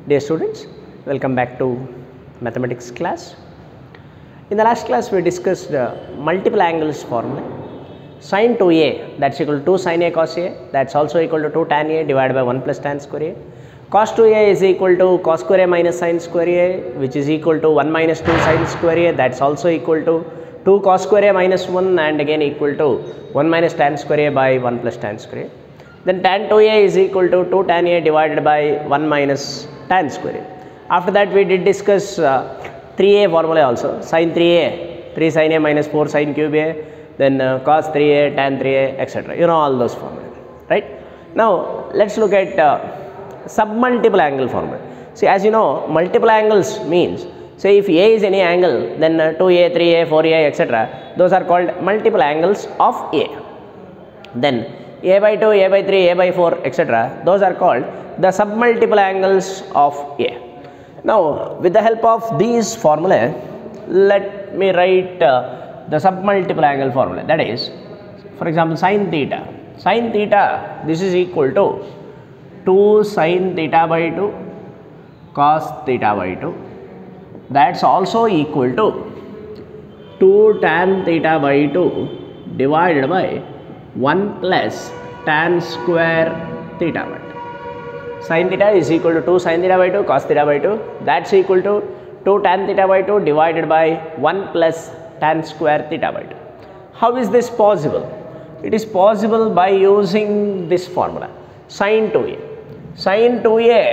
Dear students, welcome back to mathematics class. In the last class we discussed multiple angles formula. Sin 2a, that's equal to 2 sin a cos a, that's also equal to 2 tan a divided by 1 plus tan square a. Cos 2a is equal to cos square a minus sin square a, which is equal to 1 minus 2 sin square a, that's also equal to 2 cos square a minus 1 and again equal to 1 minus tan square a by 1 plus tan square a. Then tan 2a is equal to 2 tan a divided by 1 minus tan square a. After that we did discuss 3a formula also, sin 3a, 3 sin a minus 4 sin cube a, then cos 3a, tan 3a, etc. You know all those formulas, right? Now let's look at submultiple angle formula. See, as you know, multiple angles means, say if a is any angle, then 2a, 3a, 4a, etc. Those are called multiple angles of a. Then a by 2, a by 3, a by 4, etc. Those are called the submultiple angles of a. Now, with the help of these formulae, let me write the submultiple angle formula. That is, for example, sin theta. Sin theta, this is equal to 2 sin theta by 2 cos theta by 2. That's also equal to 2 tan theta by 2 divided by 1 plus tan square theta by 2. Sin theta is equal to 2 sin theta by 2 cos theta by 2. That's equal to 2 tan theta by 2 divided by 1 plus tan square theta by 2. How is this possible? It is possible by using this formula, sin 2a. Sin 2a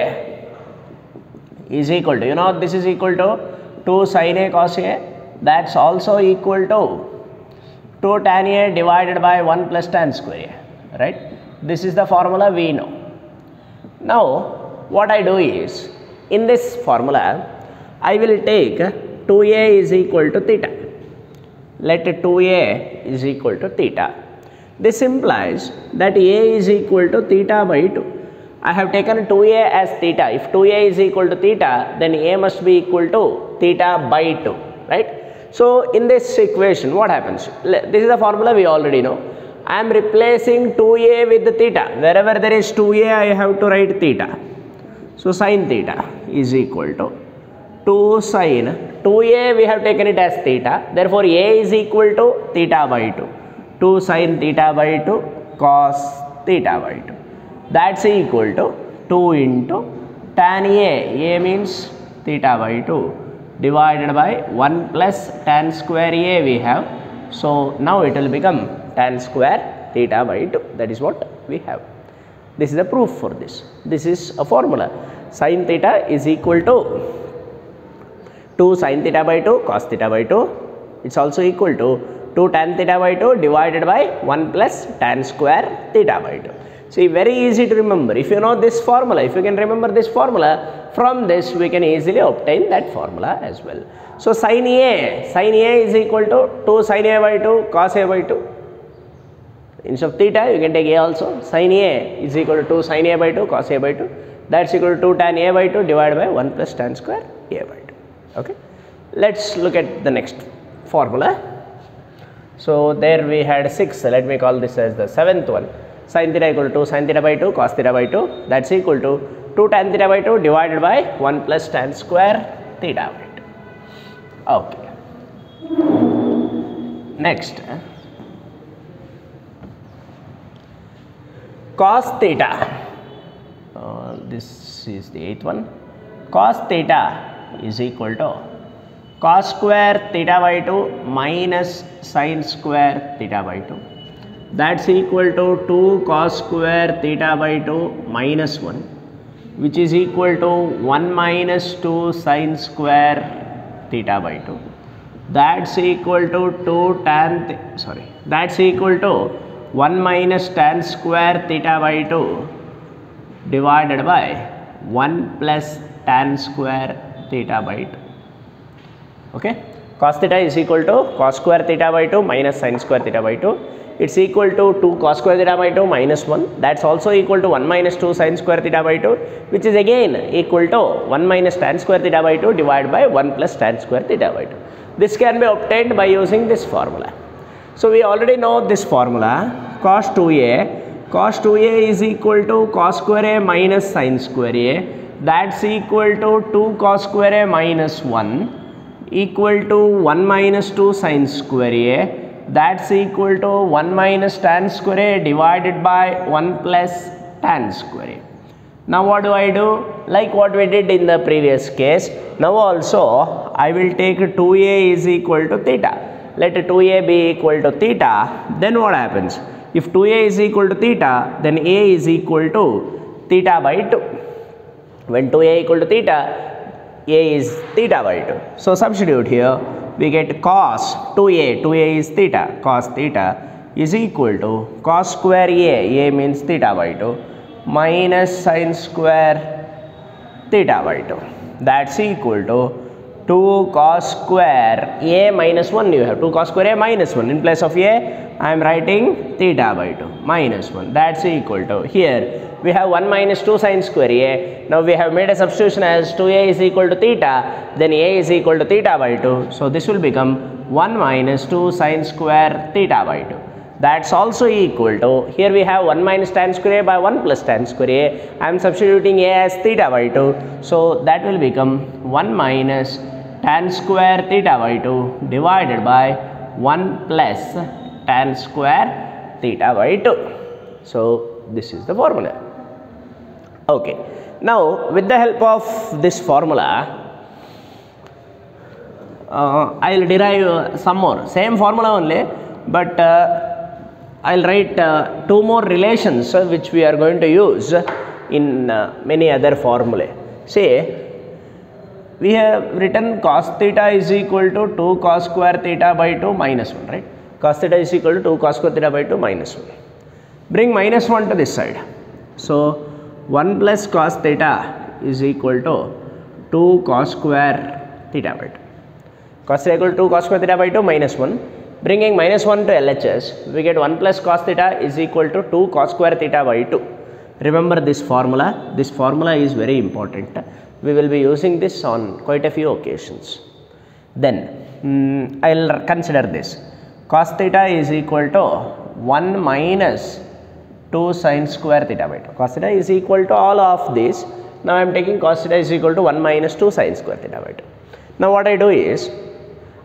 is equal to, you know, this is equal to 2 sin a cos a. That's also equal to 2 tan a divided by 1 plus tan square a, right? This is the formula we know. Now, what I do is, in this formula, I will take 2a is equal to theta. Let 2a is equal to theta. This implies that a is equal to theta by 2. I have taken 2a as theta. If 2a is equal to theta, then a must be equal to theta by 2, right? So, in this equation, what happens? This is the formula we already know. I am replacing 2a with theta. Wherever there is 2a, I have to write theta. So, sin theta is equal to 2 sin 2a, we have taken it as theta. Therefore, a is equal to theta by 2. 2 sin theta by 2 cos theta by 2. That's equal to 2 into tan a. A means theta by 2 divided by 1 plus tan square a we have. So, now it will become tan square theta by 2. That is what we have. This is the proof for this. This is a formula. Sin theta is equal to 2 sin theta by 2 cos theta by 2. It's also equal to 2 tan theta by 2 divided by 1 plus tan square theta by 2. See, very easy to remember. If you know this formula, if you can remember this formula, from this we can easily obtain that formula as well. So, sin a is equal to 2 sin a by 2 cos a by 2. Instead of theta, you can take a also. Sin a is equal to 2 sin a by 2 cos a by 2. That's equal to 2 tan a by 2 divided by 1 plus tan square a by 2. Okay. Let's look at the next formula. So, there we had 6. Let me call this as the 7th one. Sin theta equal to 2 sin theta by 2 cos theta by 2. That's equal to 2 tan theta by 2 divided by 1 plus tan square theta by 2. Okay. Next, cos theta. This is the 8th one. Cos theta is equal to cos square theta by 2 minus sin square theta by 2. That's equal to 2 cos square theta by 2 minus 1, which is equal to 1 minus 2 sin square theta by 2. That's equal to that's equal to 1 minus tan square theta by 2 divided by 1 plus tan square theta by 2. Okay. Cos theta is equal to cos square theta by 2 minus sin square theta by 2. It's equal to 2 cos square theta by 2 minus 1. That's also equal to 1 minus 2 sin square theta by 2, which is again equal to 1 minus tan square theta by 2 divided by 1 plus tan square theta by 2. This can be obtained by using this formula. So, we already know this formula, cos 2a. Cos 2a is equal to cos square a minus sin square a. that's equal to 2 cos square A minus 1 equal to 1 minus 2 sin square A, that's equal to 1 minus tan square A divided by 1 plus tan square A. Now what do I do? Like what we did in the previous case, now also I will take 2A is equal to theta. Let 2A be equal to theta, then what happens? If 2A is equal to theta, then A is equal to theta by 2. When 2A equal to theta, A is theta by 2. So substitute here, we get cos 2A is theta, cos theta is equal to cos square A means theta by 2, minus sin square theta by 2. That's equal to 2 cos square A minus 1, you have 2 cos square A minus 1. In place of A, I am writing theta by 2 minus 1. That's equal to, here we have 1 minus 2 sin square A. Now we have made a substitution as 2A is equal to theta, then A is equal to theta by 2. So this will become 1 minus 2 sin square theta by 2. That's also equal to, here we have 1 minus tan square A by 1 plus tan square A. I am substituting A as theta by 2. So that will become 1 minus tan square theta by 2 divided by 1 plus tan square theta by 2. So this is the formula. Okay. Now with the help of this formula, I will derive some more. Same formula only, but I will write two more relations which we are going to use in many other formulae. Say, we have written cos theta is equal to 2 cos square theta by 2 minus 1, right? Cos theta is equal to 2 cos square theta by 2 minus 1. Bring minus 1 to this side. So 1 plus cos theta is equal to 2 cos square theta by 2. Cos theta equal to 2 cos square theta by 2 minus 1. Bringing minus 1 to LHS, we get 1 plus cos theta is equal to 2 cos square theta by 2. Remember this formula. This formula is very important. We will be using this on quite a few occasions. Then I will consider this. Cos theta is equal to 1 minus 2 sin square theta by 2. Cos theta is equal to all of this. Now I am taking cos theta is equal to 1 minus 2 sin square theta by 2. Now what I do is,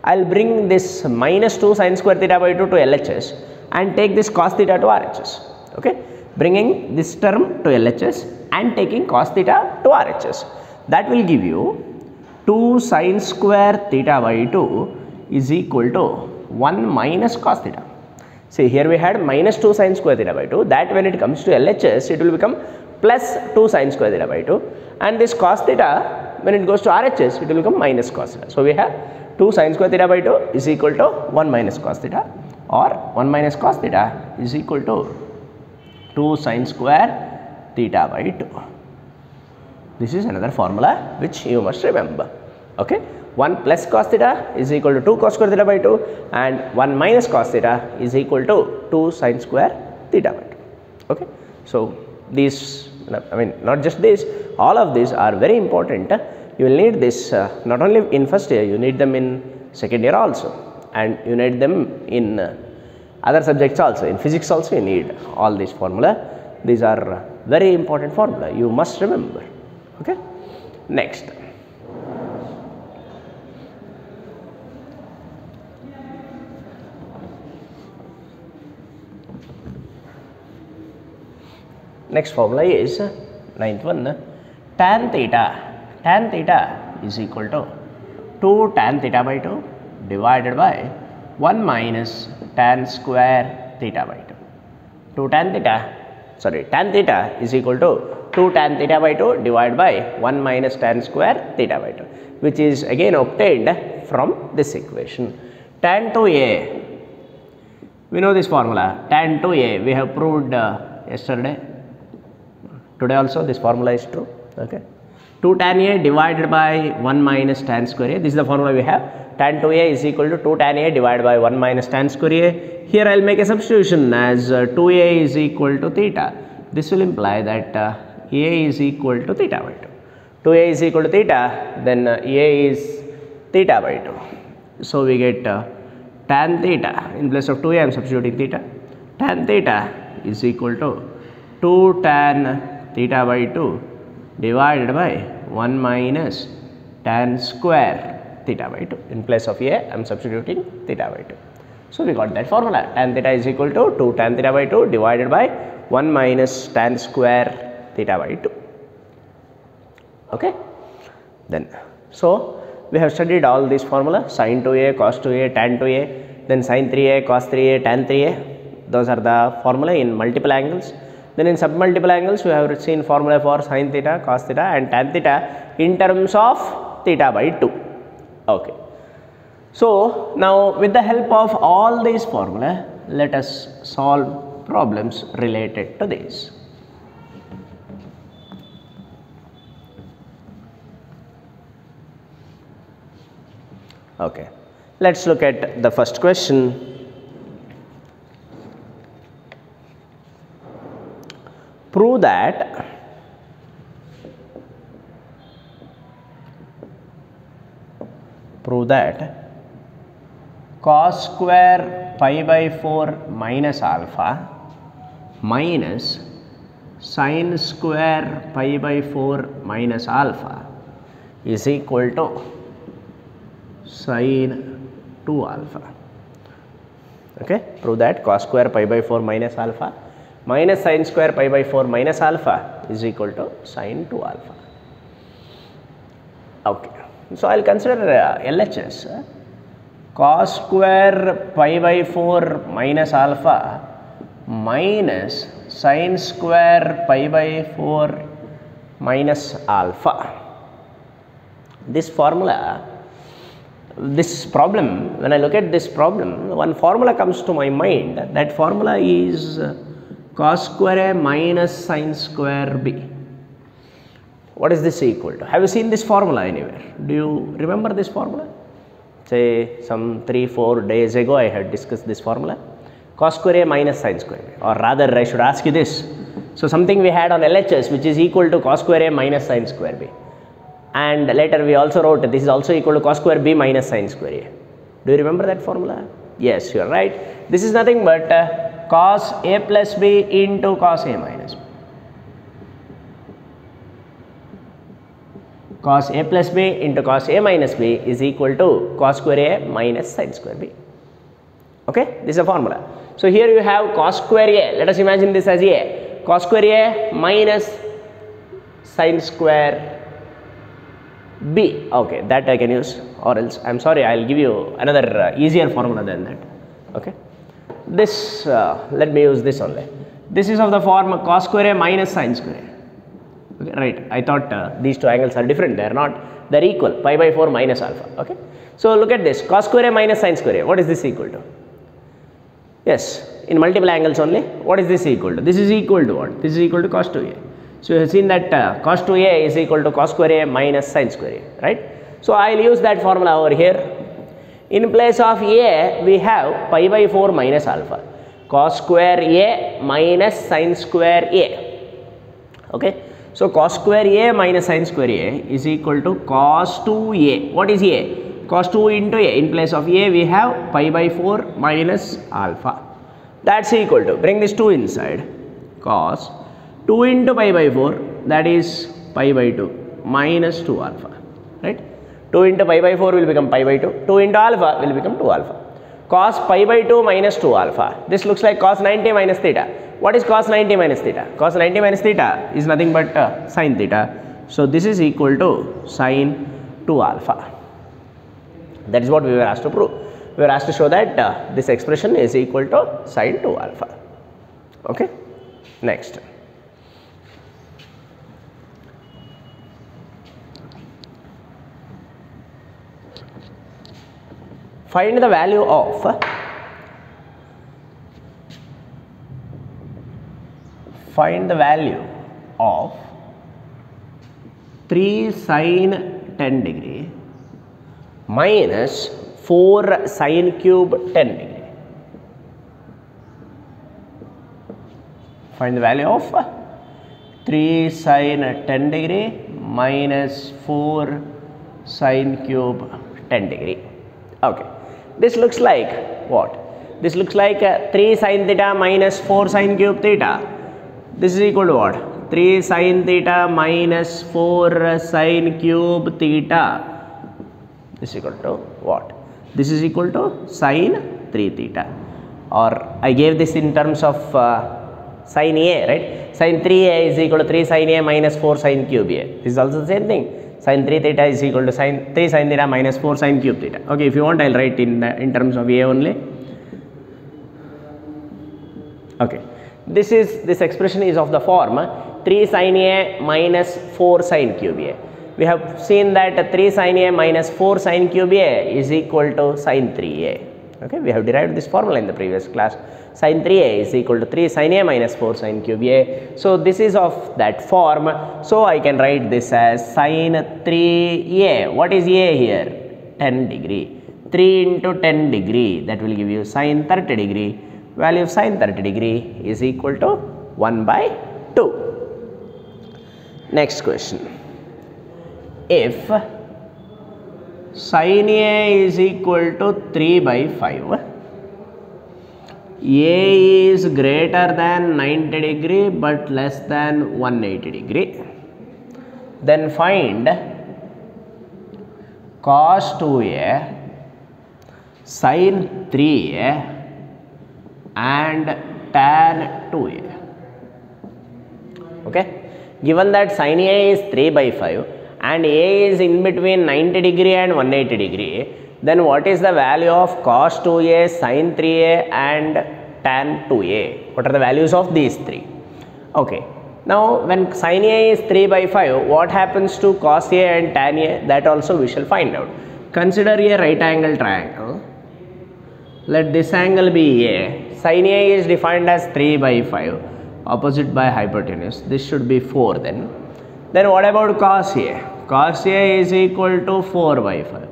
I will bring this minus 2 sin square theta by 2 to LHS and take this cos theta to RHS. Okay, bringing this term to LHS and taking cos theta to RHS. That will give you 2 sin square theta by 2 is equal to 1 minus cos theta. See, here we had minus 2 sin square theta by 2. That when it comes to LHS, it will become plus 2 sin square theta by 2. And this cos theta, when it goes to RHS, it will become minus cos theta. So we have 2 sin square theta by 2 is equal to 1 minus cos theta, or 1 minus cos theta is equal to 2 sin square theta by 2. This is another formula which you must remember. Okay, 1 plus cos theta is equal to 2 cos square theta by 2, and 1 minus cos theta is equal to 2 sin square theta by 2. Okay, so these, I mean, not just this, all of these are very important. You will need this not only in first year, you need them in second year also, and you need them in other subjects also. In physics also you need all these formula. These are very important formula, you must remember. Okay, next. Next formula is ninth one, tan theta. Tan theta is equal to 2 tan theta by 2 divided by 1 minus tan square theta by 2. Tan theta is equal to 2 tan theta by 2 divided by 1 minus tan square theta by 2, which is again obtained from this equation. Tan 2a, we know this formula. Tan 2a we have proved yesterday. Today also this formula is true. Okay, 2 tan a divided by 1 minus tan square a. This is the formula we have. Tan 2a is equal to 2 tan a divided by 1 minus tan square a. Here I will make a substitution as 2a is equal to theta. This will imply that a is equal to theta by 2. 2a is equal to theta, then a is theta by 2. So we get tan theta, in place of 2a I am substituting theta. Tan theta is equal to 2 tan theta by 2 divided by 1 minus tan square theta by 2. In place of a, I am substituting theta by 2. So we got that formula. Tan theta is equal to 2 tan theta by 2 divided by 1 minus tan square theta by 2. Okay. Then, so we have studied all these formula: sin 2a, cos 2a, tan 2a, then sin 3a, cos 3a, tan 3a. Those are the formula in multiple angles. Then in submultiple angles, we have seen formula for sin theta, cos theta and tan theta in terms of theta by 2. Okay. So now with the help of all these formula, let us solve problems related to this. Okay. Let's look at the first question. Prove that cos square pi by 4 minus alpha minus sin square pi by 4 minus alpha is equal to sin 2 alpha. Okay. Prove that cos square pi by 4 minus alpha minus sin square pi by 4 minus alpha is equal to sin 2 alpha. Okay. So I will consider LHS. Cos square pi by 4 minus alpha minus sin square pi by 4 minus alpha. This formula, this problem, when I look at this problem, one formula comes to my mind. That formula is cos square A minus sin square B. What is this equal to? Have you seen this formula anywhere? Do you remember this formula? Say some 3-4 days ago I had discussed this formula. Cos square A minus sin square B, or rather I should ask you this. So something we had on LHS which is equal to cos square A minus sin square B. And later we also wrote this is also equal to cos square B minus sin square A. Do you remember that formula? Yes, you are right. This is nothing but cos A plus B into cos A minus B. Cos A plus B into cos A minus B is equal to cos square A minus sin square B. Okay, this is a formula. So here you have cos square A, let us imagine this as A, cos square A minus sin square B. Okay, that I can use, or else I am sorry, I will give you another easier formula than that. Okay, this let me use this only. This is of the form cos square A minus sin square A. Okay, right, I thought these two angles are different. They are not, they are equal, pi by 4 minus alpha. Okay, so look at this, cos square A minus sin square A. What is this equal to? Yes, in multiple angles only. What is this equal to? This is equal to what? This is equal to cos 2A. So you have seen that cos 2A is equal to cos square A minus sin square A, right? So I will use that formula over here. In place of A, we have pi by 4 minus alpha, cos square A minus sin square A. Okay, so cos square A minus sin square A is equal to cos 2A. What is A? Cos 2 into A. In place of A, we have pi by 4 minus alpha. That's equal to, bring this 2 inside, cos 2 into pi by 4, that is pi by 2 minus 2 alpha, right? 2 into pi by 4 will become pi by 2, 2 into alpha will become 2 alpha. Cos pi by 2 minus 2 alpha, this looks like cos 90 minus theta. What is cos 90 minus theta? Cos 90 minus theta is nothing but sin theta. So this is equal to sin 2 alpha. That is what we were asked to prove. We were asked to show that this expression is equal to sin 2 alpha. Okay, next. Find the value of 3 sin 10 degree minus 4 sin cube 10 degree. Find the value of 3 sin 10 degree minus 4 sin cube 10 degree. Okay, this looks like what? This looks like 3 sin theta minus 4 sin cube theta. This is equal to what? 3 sin theta minus 4 sin cube theta is equal to what? This is equal to sin 3 theta, or I gave this in terms of sin A, right? Sin 3A is equal to 3 sin A minus 4 sin cube A. This is also the same thing. Sin 3 theta is equal to sin 3 sin theta minus 4 sin cube theta. Okay, if you want, I'll write in terms of A only. Okay, this expression is of the form 3 sin A minus 4 sin cube A. We have seen that 3 sin A minus 4 sin cube A is equal to sin 3A. Okay, we have derived this formula in the previous class. Sin 3A is equal to 3 sin A minus 4 sin cube A. So this is of that form. So I can write this as sin 3A. What is A here? 10 degree. 3 into 10 degree, that will give you sin 30 degree. Value of sin 30 degree is equal to 1 by 2. Next question. If sin A is equal to 3 by 5, A is greater than 90 degree but less than 180 degree, then find cos 2A, sin 3A and tan 2A. Okay, given that sin A is 3 by 5 and A is in between 90 degree and 180 degree, then what is the value of cos 2A, sin 3A and tan 2A? What are the values of these three? Okay, now when sin A is 3 by 5, what happens to cos A and tan A? That also we shall find out. Consider a right angle triangle. Let this angle be A. Sin A is defined as 3 by 5, opposite by hypotenuse. This should be 4 then. Then what about cos A? Cos A is equal to 4 by 5.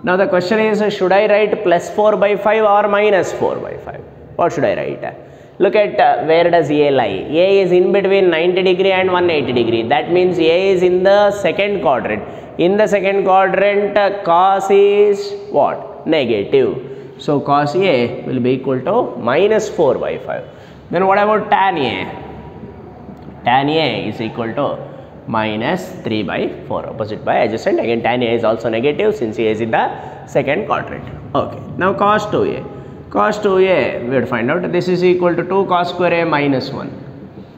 Now the question is, should I write plus 4 by 5 or minus 4 by 5? What should I write? Look at where does A lie. A is in between 90 degree and 180 degree. That means A is in the second quadrant. In the second quadrant, cos is what? Negative. So cos A will be equal to minus 4 by 5. Then what about tan A? Tan A is equal to minus 3 by 4, opposite by adjacent. Again, tan A is also negative since A is in the second quadrant. Okay, now cos 2A. Cos 2A, we have to find out. This is equal to 2 cos square A minus 1.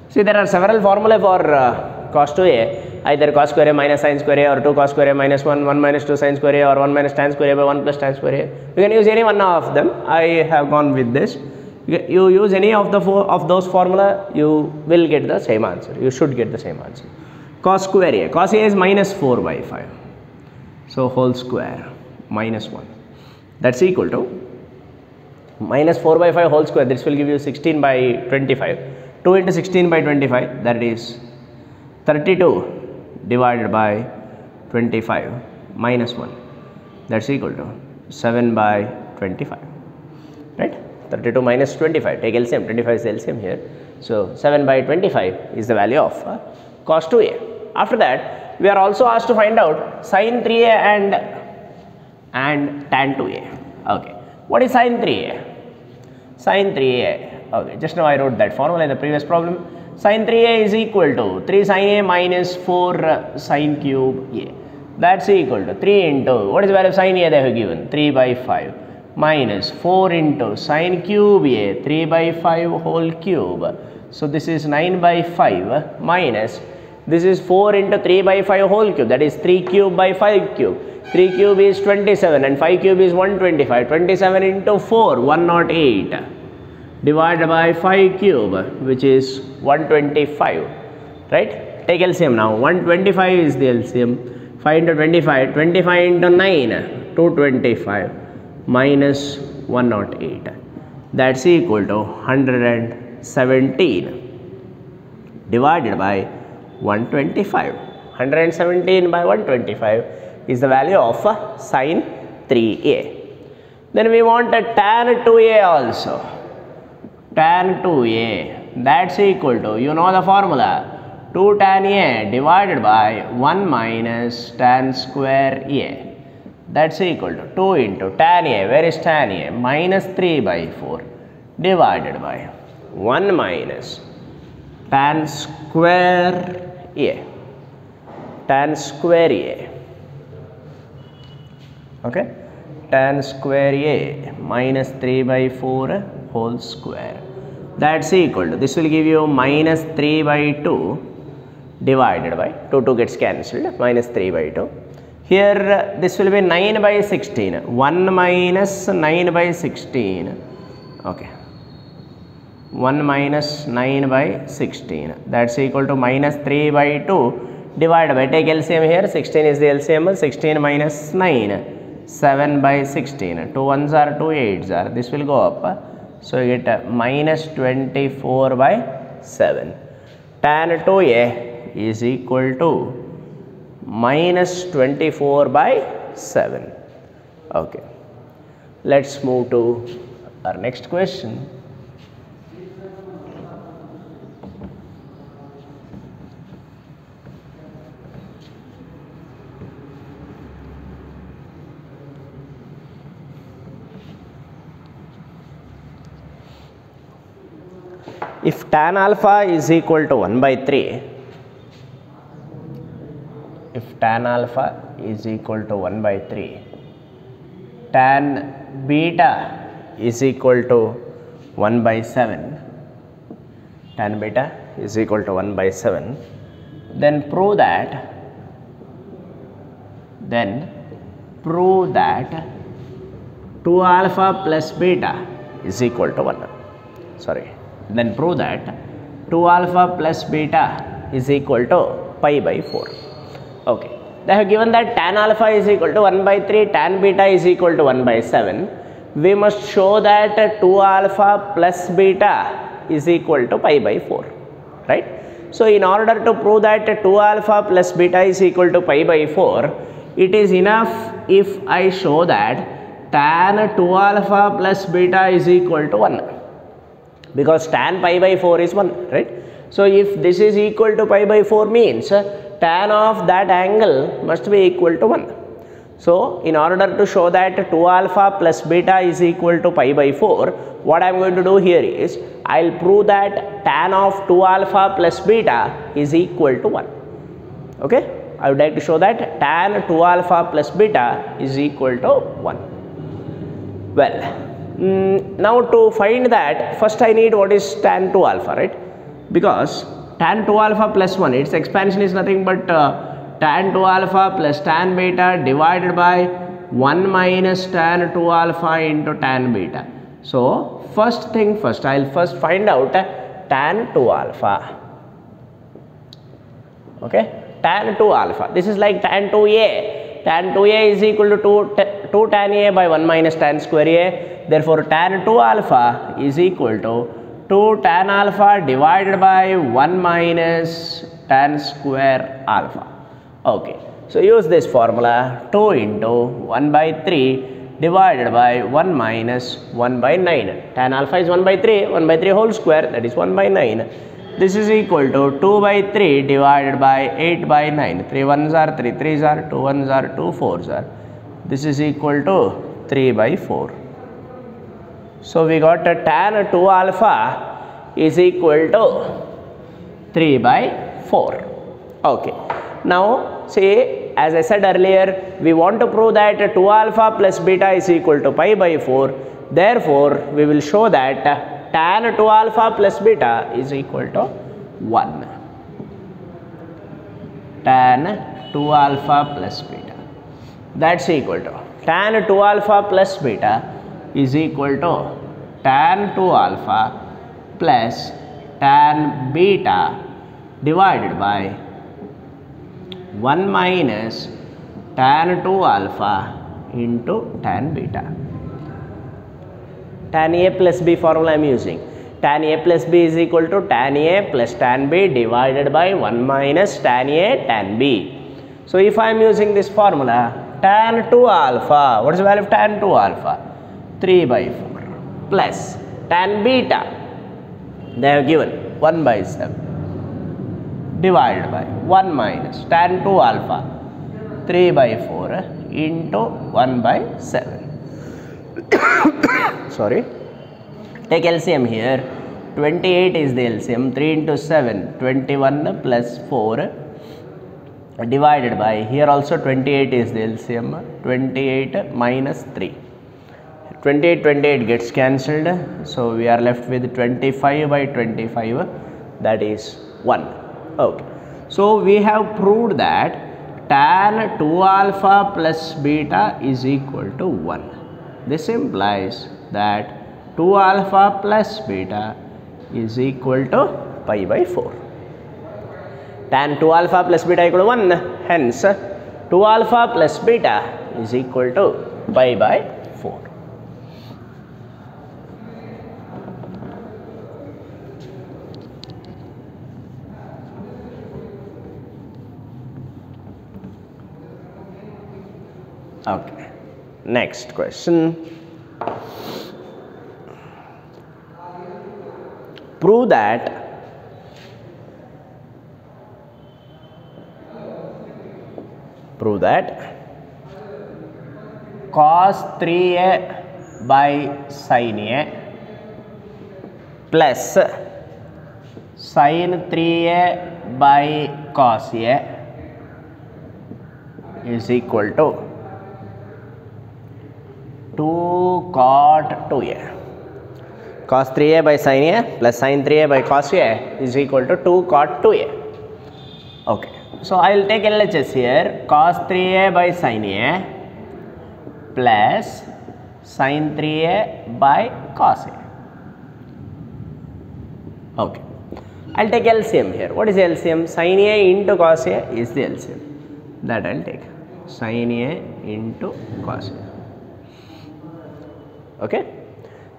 See, there are several formulae for cos 2A. Either cos square A minus sin square A, or 2 cos square A minus 1, 1 minus 2 sin square A, or 1 minus tan square A by 1 plus tan square A. You can use any one of them. I have gone with this. You use any of the four of those formula, you will get the same answer. You should get the same answer. Cos square A. Cos A is minus 4 by 5. So whole square minus 1. That's equal to minus 4 by 5 whole square. This will give you 16 by 25. 2 into 16 by 25, that is 32 divided by 25 minus 1. That's equal to 7 by 25. Right? 32 minus 25. Take LCM. 25 is the LCM here. So 7 by 25 is the value of cos 2A. After that, we are also asked to find out sin 3A and tan 2A. Okay, what is sin 3A? Sin 3A, okay, just now I wrote that formula in the previous problem. Sin 3A is equal to 3 sin A minus 4 sin cube A. That's equal to 3 into, what is the value of sin A they have given? 3 by 5 minus 4 into sin cube A, 3 by 5 whole cube. So this is 9 by 5 minus, this is 4 into 3 by 5 whole cube, that is 3 cube by 5 cube. 3 cube is 27 and 5 cube is 125. 27 into 4, 108 divided by 5 cube, which is 125. Right? Take LCM now. 125 is the LCM. 5 into 25. 25 into 9, 225 minus 108. That's equal to 117 divided by 125. 117 by 125 is the value of sin 3A. Then we want a tan 2A also. Tan 2A, that's equal to, you know the formula, 2 tan A divided by 1 minus tan square A. That's equal to 2 into tan A, where is tan A? Minus 3 by 4 divided by 1 minus tan square A, tan square A, okay, tan square A minus 3 by 4 whole square, that's equal to, this will give you minus 3 by 2 divided by 2 gets cancelled, minus 3 by 2. Here this will be 9 by 16, 1 minus 9 by 16, okay, 1 minus 9 by 16, that's equal to minus 3 by 2 divided by, take LCM here, 16 is the LCM, 16 minus 9, 7 by 16, 2 ones are 2 8s are, this will go up, so you get minus 24 by 7. Tan 2A is equal to minus 24 by 7. Okay, let's move to our next question. If tan alpha is equal to 1 by 3, if tan alpha is equal to 1 by 3, tan beta is equal to 1 by 7, tan beta is equal to 1 by 7, then prove that 2 alpha plus beta is equal to 1. Sorry. Then prove that 2 alpha plus beta is equal to pi by 4. Okay. They have given that tan alpha is equal to 1 by 3, tan beta is equal to 1 by 7. We must show that 2 alpha plus beta is equal to pi by 4. Right. So, in order to prove that 2 alpha plus beta is equal to pi by 4, it is enough if I show that tan 2 alpha plus beta is equal to 1. Because tan pi by 4 is 1, right? So, if this is equal to pi by 4 means tan of that angle must be equal to 1. So, in order to show that 2 alpha plus beta is equal to pi by 4, what I am going to do here is, I will prove that tan of 2 alpha plus beta is equal to 1. Okay? I would like to show that tan 2 alpha plus beta is equal to 1. Well, now to find that, first I need what is tan 2 alpha, right? Because tan 2 alpha plus 1, its expansion is nothing but tan 2 alpha plus tan beta divided by 1 minus tan 2 alpha into tan beta. So, first thing first, I will first find out tan 2 alpha. Okay, tan 2 alpha. This is like tan 2A. Tan 2A is equal to 2 tan A by 1 minus tan square A. Therefore, tan 2 alpha is equal to 2 tan alpha divided by 1 minus tan square alpha. Okay. So, use this formula, 2 into 1 by 3 divided by 1 minus 1 by 9. Tan alpha is 1 by 3 whole square, that is 1 by 9. This is equal to 2 by 3 divided by 8 by 9. 3 1s are 3 3s are, 2 1s are 2 4s are. This is equal to 3 by 4. So, we got a tan 2 alpha is equal to 3 by 4. Okay. Now, see, as I said earlier, we want to prove that 2 alpha plus beta is equal to pi by 4. Therefore, we will show that tan 2 alpha plus beta is equal to 1. Tan 2 alpha plus beta, that's equal to tan 2 alpha plus beta is equal to tan 2 alpha plus tan beta divided by 1 minus tan 2 alpha into tan beta. Tan A plus B formula I am using. Tan A plus B is equal to tan A plus tan B divided by 1 minus tan A tan B. So, if I am using this formula, tan 2 alpha, what is the value of tan 2 alpha? 3 by 4 plus tan beta, they have given 1 by 7 divided by 1 minus tan 2 alpha 3 by 4 into 1 by 7. Sorry, take LCM here. 28 is the LCM. 3 into 7, 21 plus 4 divided by, here also 28 is the LCM, 28 minus 3. 28 gets cancelled, so we are left with 25 by 25, that is 1. Okay, so we have proved that tan 2 alpha plus beta is equal to 1. This implies that 2 alpha plus beta is equal to pi by 4. Tan 2 alpha plus beta equal to 1, hence 2 alpha plus beta is equal to pi by 4. Okay, next question. Prove that cos 3a by sin a plus sin 3a by cos a is equal to 2 cot 2a. Cos 3a by sin a plus sin 3a by cos a is equal to 2 cot 2a. Okay, so I will take LHS here. Cos 3a by sin a plus sin 3a by cos a. Okay, I will take LCM here. What is LCM? Sin a into cos a is the LCM. That I will take. Sin a into cos a. Okay,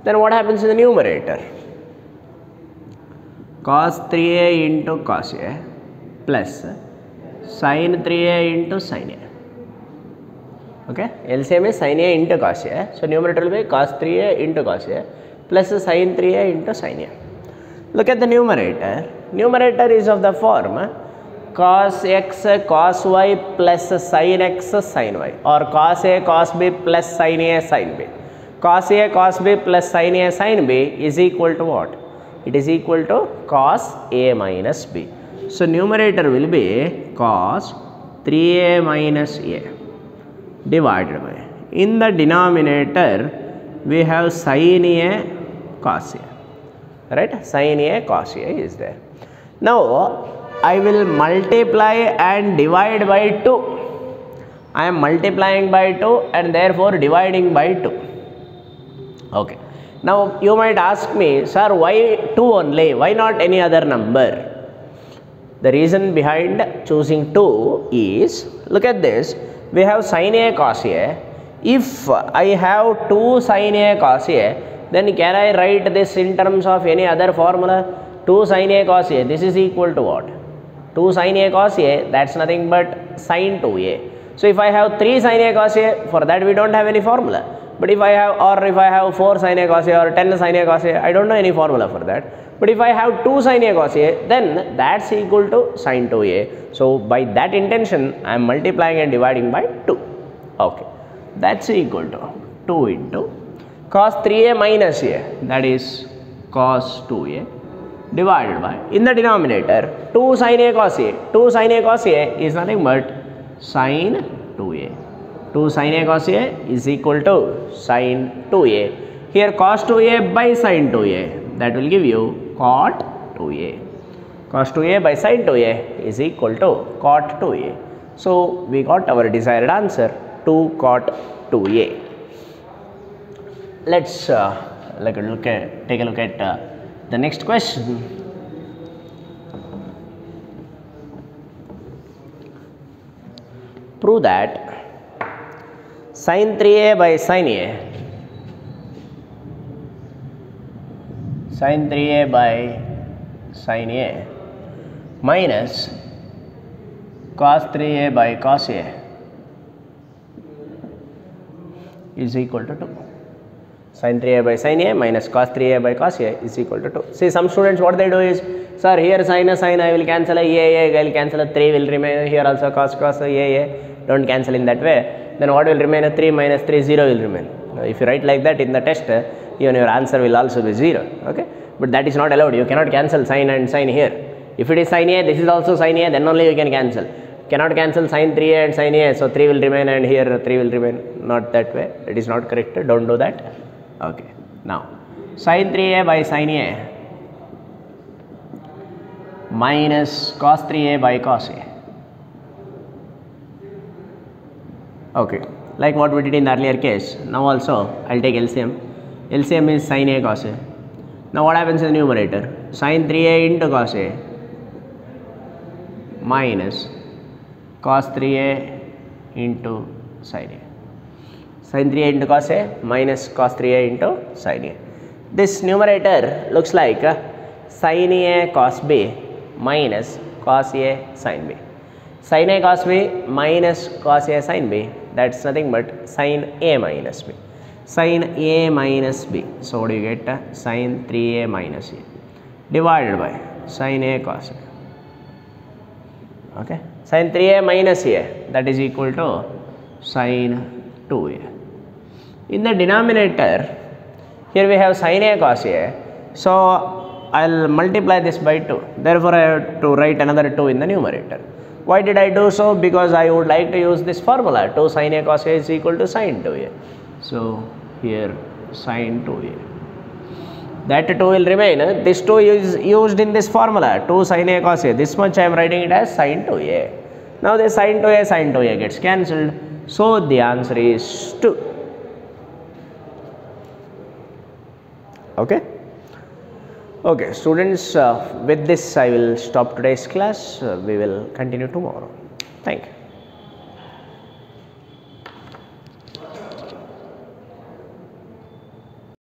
then what happens in the numerator? Cos 3a into cos a plus sin 3a into sin a. Okay, LCM is sin a into cos a, so numerator will be cos 3a into cos a plus sin 3a into sin a. Look at the numerator. Numerator is of the form cos x cos y plus sin x sin y, or cos a cos b plus sin a sin b. Cos a cos b plus sin a sin b is equal to what? It is equal to cos a minus b. So numerator will be cos 3a minus a divided by, in the denominator we have sin a cos a, right? Sin a cos a is there. Now I will multiply and divide by 2. I am multiplying by 2 and therefore dividing by 2. Okay, now you might ask me, sir, why 2 only, why not any other number? The reason behind choosing 2 is, look at this, we have sin a cos a. If I have 2 sin a cos a, then can I write this in terms of any other formula? 2 sin a cos a, this is equal to what? 2 sin a cos a, that's nothing but sin 2a. So if I have 3 sin a cos a, for that we don't have any formula. But if I have 4 sin a cos a or 10 sin a cos a, I don't know any formula for that. But if I have 2 sin a cos a, then that's equal to sin 2a. So by that intention, I am multiplying and dividing by 2. Okay, that's equal to 2 into cos 3a minus a, that is cos 2a, divided by, in the denominator, 2 sin a cos a. 2 sin a cos a is nothing but sin 2a. 2 sin a cos a is equal to sin 2a. Here cos 2a by sin 2a, that will give you cot 2a. Cos 2a by sin 2a is equal to cot 2a. So we got our desired answer, 2 cot 2a. Let's take a look at the next question. Prove that sin 3a by sin a, sin 3a by sin a minus cos 3a by cos a is equal to 2. Sin 3a by sin a minus cos 3a by cos a is equal to 2. See, some students what they do is, sir, here sin I will cancel a, I will cancel a 3 will remain, here also cos a, don't cancel in that way. Then what will remain? A 3 minus 3, 0 will remain. If you write like that in the test, even your answer will also be 0. Okay, but that is not allowed. You cannot cancel sine and sine here. If it is sine A, this is also sine A, then only you can cancel. Cannot cancel sine 3A and sine A, so 3 will remain and here 3 will remain. Not that way. It is not correct. Don't do that. Okay. Now, sine 3A by sine A minus cos 3A by cos A. Okay. Like what we did in the earlier case. Now also, I will take LCM. LCM is sine A cos A. Now what happens in the numerator? Sine 3A into cos A minus cos 3A into sin A. Sin 3A into cos A minus cos 3A into sin A. This numerator looks like sin A cos B minus cos A sin B. Sin A cos B minus cos A sin B, that's nothing but sin A minus B. Sin A minus B. So what do you get? Sin 3A minus A divided by sin A cos A. Okay. Sin 3A minus A, that is equal to sin 2A. In the denominator, here we have sin A cos A. So I will multiply this by 2. Therefore, I have to write another 2 in the numerator. Why did I do so? Because I would like to use this formula. 2 sin A cos A is equal to sin 2A. So here sin 2A. That 2 will remain. This 2 is used in this formula. 2 sin A cos A. This much I am writing it as sin 2A. Now this sin 2A gets cancelled. So the answer is 2. Okay. Okay, students, with this I will stop today's class. We will continue tomorrow. Thank you.